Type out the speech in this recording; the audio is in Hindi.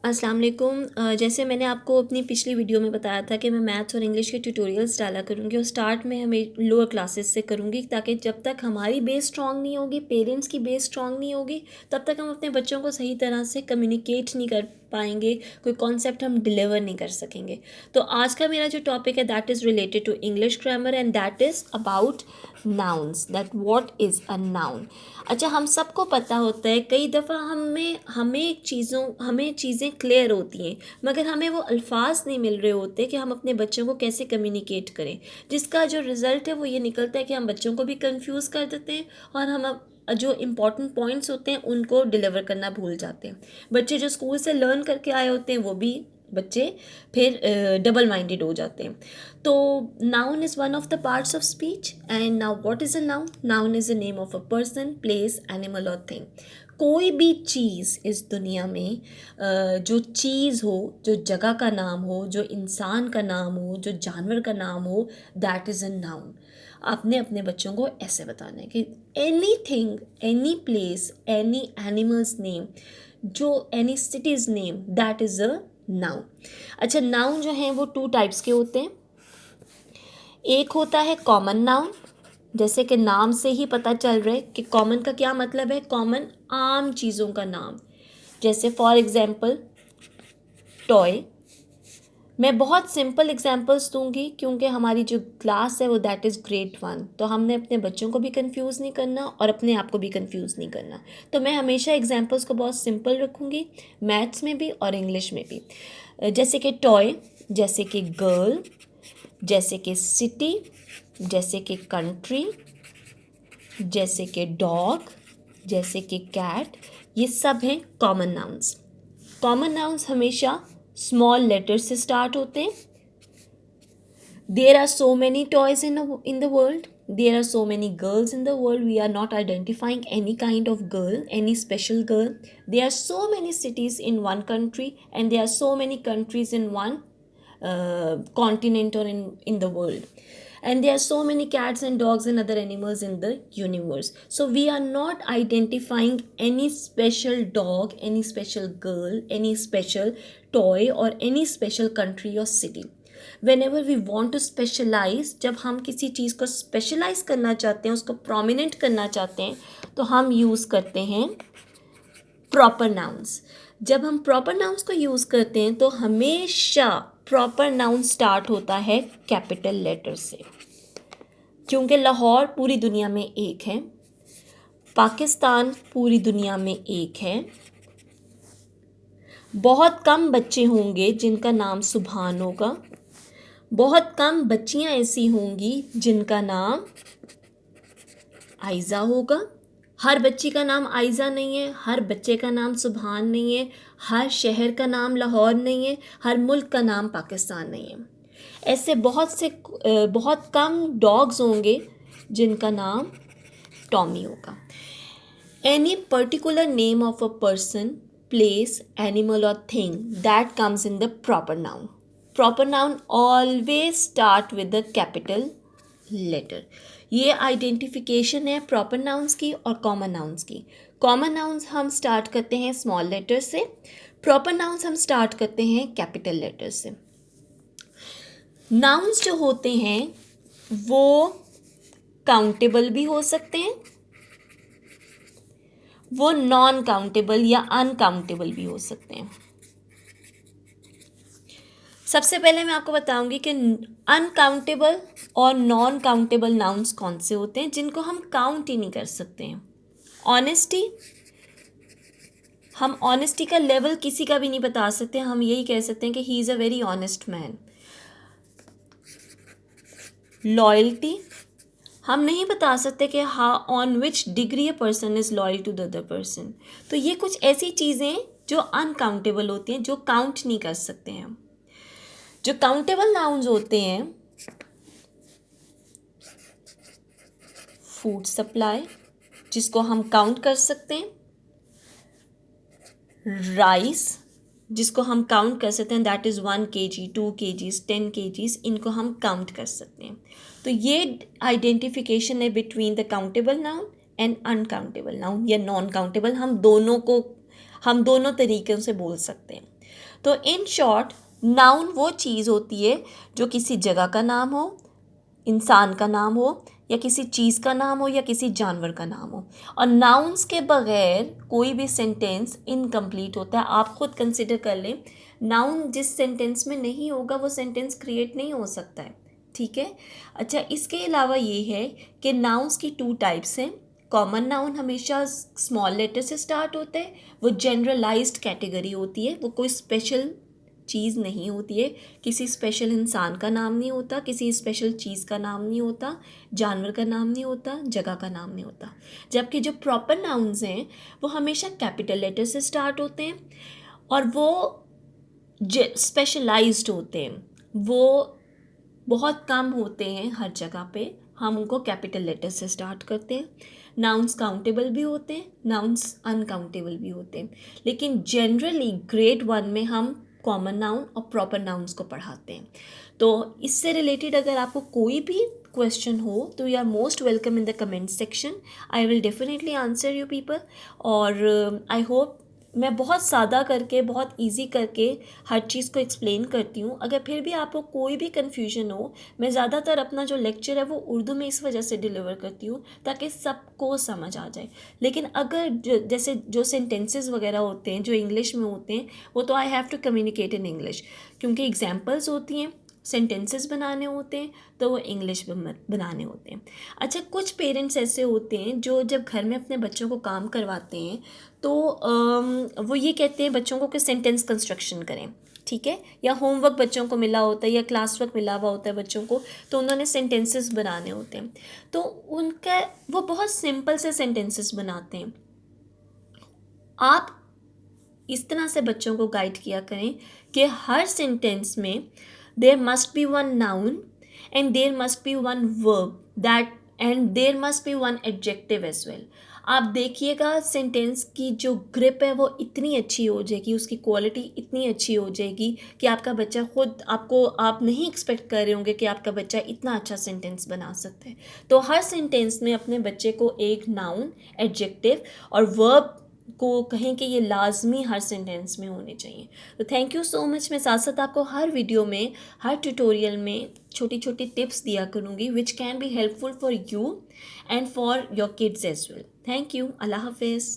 अस्सलाम वालेकुम। जैसे मैंने आपको अपनी पिछली वीडियो में बताया था कि मैं मैथ्स और इंग्लिश के ट्यूटोरियल्स डाला करूँगी और स्टार्ट में हमें लोअर क्लासेस से करूँगी, ताकि जब तक हमारी बेस स्ट्रांग नहीं होगी, पेरेंट्स की बेस स्ट्रांग नहीं होगी, तब तक हम अपने बच्चों को सही तरह से कम्युनिकेट नहीं कर पाएंगे, कोई कॉन्सेप्ट हम डिलीवर नहीं कर सकेंगे। तो आज का मेरा जो टॉपिक है that is related to English grammar and that is about nouns, that what is a noun. अच्छा, हम सबको पता होता है, कई दफ़ा हमें चीज़ें क्लियर होती हैं, मगर हमें वो अल्फाज नहीं मिल रहे होते कि हम अपने बच्चों को कैसे कम्युनिकेट करें, जिसका जो रिज़ल्ट है वो ये निकलता है कि हम बच्चों को भी कंफ्यूज कर देते हैं और हम जो इम्पॉर्टेंट पॉइंट्स होते हैं उनको डिलीवर करना भूल जाते हैं। बच्चे जो स्कूल से लर्न करके आए होते हैं वो भी बच्चे फिर डबल माइंडेड हो जाते हैं। तो noun is one of the parts of speech. And now what is a noun? Noun is a name of a person, place, animal और थिंग। कोई भी चीज़ इस दुनिया में जो चीज़ हो, जो जगह का नाम हो, जो इंसान का नाम हो, जो जानवर का नाम हो, दैट इज़ अ नाउन। आपने अपने बच्चों को ऐसे बताना है कि any thing, any place, any animals name, जो any cities name, that is a noun. अच्छा, नाउन जो हैं वो टू टाइप्स के होते हैं। एक होता है कॉमन नाउन, जैसे कि नाम से ही पता चल रहा है कि कॉमन का क्या मतलब है, कॉमन आम चीज़ों का नाम। जैसे फॉर एग्जांपल टॉय। मैं बहुत सिंपल एग्जांपल्स दूंगी क्योंकि हमारी जो क्लास है वो दैट इज़ ग्रेड 1, तो हमने अपने बच्चों को भी कंफ्यूज नहीं करना और अपने आप को भी कंफ्यूज नहीं करना। तो मैं हमेशा एग्जांपल्स को बहुत सिंपल रखूंगी, मैथ्स में भी और इंग्लिश में भी। जैसे कि टॉय, जैसे कि गर्ल, जैसे कि सिटी, जैसे कि कंट्री, जैसे कि डॉग, जैसे कि कैट, ये सब हैं कॉमन नाउन्स। कॉमन नाउन्स हमेशा स्मॉल लेटर से स्टार्ट होते हैं। There are so many toys in the world, there are so many girls in the world, we are not identifying any kind of girl, any special girl. There are so many cities in one country and there are so many countries in one continent or in the world, and there are so many cats and dogs and other animals in the universe. So we are not identifying any special dog, any special girl, any special toy or any special country or city. whenever we want to specialize, जब हम किसी चीज़ को स्पेशलाइज करना चाहते हैं, उसको प्रोमिनेंट करना चाहते हैं, तो हम यूज़ करते हैं प्रॉपर नाउन्स। जब हम प्रॉपर नाउन्स को यूज़ करते हैं तो हमेशा प्रॉपर नाउन स्टार्ट होता है कैपिटल लेटर से, क्योंकि लाहौर पूरी दुनिया में एक है, पाकिस्तान पूरी दुनिया में एक है। बहुत कम बच्चे होंगे जिनका नाम सुभान होगा, बहुत कम बच्चियां ऐसी होंगी जिनका नाम आयज़ा होगा। हर बच्ची का नाम आयज़ा नहीं है, हर बच्चे का नाम सुभान नहीं है, हर शहर का नाम लाहौर नहीं है, हर मुल्क का नाम पाकिस्तान नहीं है। ऐसे बहुत कम डॉग्स होंगे जिनका नाम टॉमी होगा। Any particular name of a person, place, animal और thing that comes in the proper noun. Proper noun always start with the capital letter. ये आइडेंटिफिकेशन है प्रॉपर नाउन्स की और कॉमन नाउन्स की। कॉमन नाउन्स हम स्टार्ट करते हैं स्मॉल लेटर से, प्रॉपर नाउन्स हम स्टार्ट करते हैं कैपिटल लेटर से। नाउन्स जो होते हैं वो काउंटेबल भी हो सकते हैं, वो नॉन काउंटेबल या अनकाउंटेबल भी हो सकते हैं। सबसे पहले मैं आपको बताऊंगी कि अनकाउंटेबल और नॉन काउंटेबल नाउन्स कौन से होते हैं जिनको हम काउंट ही नहीं कर सकते हैं। ऑनेस्टी, हम ऑनेस्टी का लेवल किसी का भी नहीं बता सकते, हम यही कह सकते हैं कि he is a very honest man. Loyalty, हम नहीं बता सकते कि हाँ on which degree a person is loyal to the other person. तो ये कुछ ऐसी चीज़ें जो अनकाउंटेबल होती हैं, जो काउंट नहीं कर सकते हैं हम। जो काउंटेबल नाउन्स होते हैं, फूड सप्लाई जिसको हम काउंट कर सकते हैं, राइस जिसको हम काउंट कर सकते हैं, that is 1 kg, 2 kgs, 10 kgs, इनको हम काउंट कर सकते हैं। तो ये आइडेंटिफिकेशन है between the countable noun and uncountable noun या नॉन काउंटेबल। हम दोनों तरीक़ों से बोल सकते हैं। तो इन शॉर्ट नाउन वो चीज़ होती है जो किसी जगह का नाम हो, इंसान का नाम हो, या किसी चीज़ का नाम हो, या किसी जानवर का नाम हो। और नाउन्स के बगैर कोई भी सेंटेंस इनकम्प्लीट होता है। आप खुद कंसिडर कर लें, नाउन जिस सेंटेंस में नहीं होगा वो सेंटेंस क्रिएट नहीं हो सकता है। ठीक है। अच्छा, इसके अलावा ये है कि नाउन्स की 2 टाइप्स हैं। कॉमन नाउन हमेशा स्मॉल लेटर से स्टार्ट होता है, वो जनरलाइज्ड कैटेगरी होती है, वो कोई स्पेशल चीज़ नहीं होती है। किसी स्पेशल इंसान का नाम नहीं होता, किसी स्पेशल चीज़ का नाम नहीं होता, जानवर का नाम नहीं होता, जगह का नाम नहीं होता। जबकि जो प्रॉपर नाउन्स हैं वो हमेशा कैपिटल लेटर से स्टार्ट होते हैं और वो स्पेशलाइज्ड होते हैं, वो बहुत कम होते हैं हर जगह पे। हम उनको कैपिटल लेटर से स्टार्ट करते हैं। नाउन्स काउंटेबल भी होते हैं, नाउन्स अनकाउंटेबल भी होते हैं, लेकिन जनरली ग्रेड 1 में हम कॉमन नाउन और प्रॉपर नाउन्स को पढ़ाते हैं। तो इससे रिलेटेड अगर आपको कोई भी क्वेश्चन हो तो you are most welcome in the comment section. I will definitely answer you people. और आई होप मैं बहुत सादा करके, बहुत इजी करके हर चीज़ को एक्सप्लेन करती हूँ। अगर फिर भी आपको कोई भी कन्फ्यूजन हो, मैं ज़्यादातर अपना जो लेक्चर है वो उर्दू में इस वजह से डिलीवर करती हूँ ताकि सबको समझ आ जाए। लेकिन अगर जैसे जो सेंटेंसेस वगैरह होते हैं जो इंग्लिश में होते हैं, वो तो I have to communicate in English, क्योंकि एग्जाम्पल्स होती हैं, सेंटेंसेस बनाने होते हैं, तो वो इंग्लिश में बनाने होते हैं। अच्छा, कुछ पेरेंट्स ऐसे होते हैं जो जब घर में अपने बच्चों को काम करवाते हैं तो वो ये कहते हैं बच्चों को कि सेंटेंस कंस्ट्रक्शन करें। ठीक है, या होमवर्क बच्चों को मिला होता है या क्लास वर्क मिला हुआ होता है बच्चों को, तो उन्होंने सेंटेंसेस बनाने होते हैं। तो उनका वो बहुत सिंपल से सेंटेंसेस बनाते हैं। आप इस तरह से बच्चों को गाइड किया करें कि हर सेंटेंस में there must be one noun and there must be one verb that and there must be one adjective as well. आप देखिएगा सेंटेंस की जो ग्रिप है वो इतनी अच्छी हो जाएगी, उसकी क्वालिटी इतनी अच्छी हो जाएगी कि आपका बच्चा खुद आप नहीं एक्सपेक्ट कर रहे होंगे कि आपका बच्चा इतना अच्छा सेंटेंस बना सकता है। तो हर सेंटेंस में अपने बच्चे को एक नाउन, एडजेक्टिव और वर्ब को कहें कि ये लाजमी हर सेंटेंस में होने चाहिए। तो थैंक यू सो मच। मैं साथ साथ आपको हर वीडियो में, हर ट्यूटोरियल में छोटी छोटी टिप्स दिया करूँगी which can be helpful for you and for your kids as well. Thank you. Allah हाफिज़।